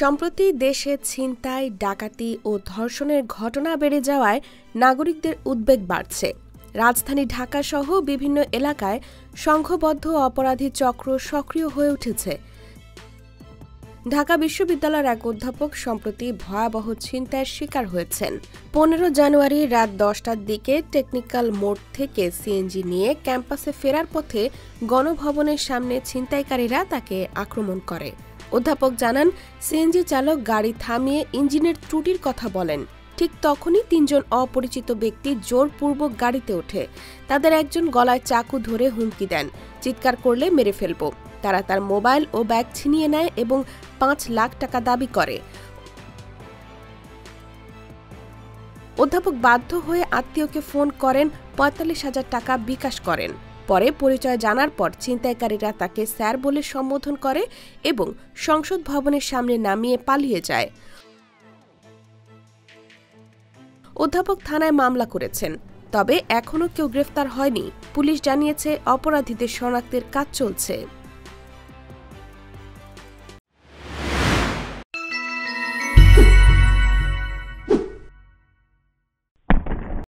সম্প্রতি দেশে ছিনতাই, ডাকাতি ও ধর্ষণের ঘটনা বেড়ে যাওয়ায় নাগরিকদের উদ্বেগ বাড়ছে। রাজধানী ঢাকা সহ বিভিন্ন এলাকায় সংঘবদ্ধ অপরাধী চক্র সক্রিয় হয়ে উঠেছে। ঢাকা বিশ্ববিদ্যালয়ের এক অধ্যাপক সম্প্রতি ভয়াবহ ছিনতাইয়ের শিকার হয়েছেন। 15 জানুয়ারি রাত 10টার দিকে টেকনিক্যাল মোড় থেকে সিএনজি নিয়ে ক্যাম্পাসে ফেরার পথে গণভবনের সামনে ছিনতাইকারীরা তাকে আক্রমণ করে। অধ্যাপক জানান, সিএনজি চালক গাড়ি থামিয়ে ইঞ্জিনের ত্রুটির কথা বলেন। ঠিক তখনই 3 জন অপরিচিত ব্যক্তি জোরপূর্বক গাড়িতে ওঠে। তাদের একজন গলায় চাকু ধরে হুমকি দেন, চিৎকার করলে মেরে ফেলব। তারা তার মোবাইল ও ব্যাগ ছিনিয়ে নেয় এবং 5 লাখ টাকা দাবি করে। অধ্যাপক বাধ্য হয়ে আত্মীয়কে ফোন করেন, 45,000 টাকা বিকাশ করেন। পরে পরিচয় জানার পর ছিনতাইকারীরা তাকে স্যার বলে সম্বোধন করে এবং সংসদ ভবনের সামনে নামিয়ে পালিয়ে যায়। অধ্যাপক থানায় মামলা করেছেন, তবে এখনও কেউ গ্রেফতার হয়নি। পুলিশ জানিয়েছে অপরাধীদের শনাক্তের কাজ চলছে।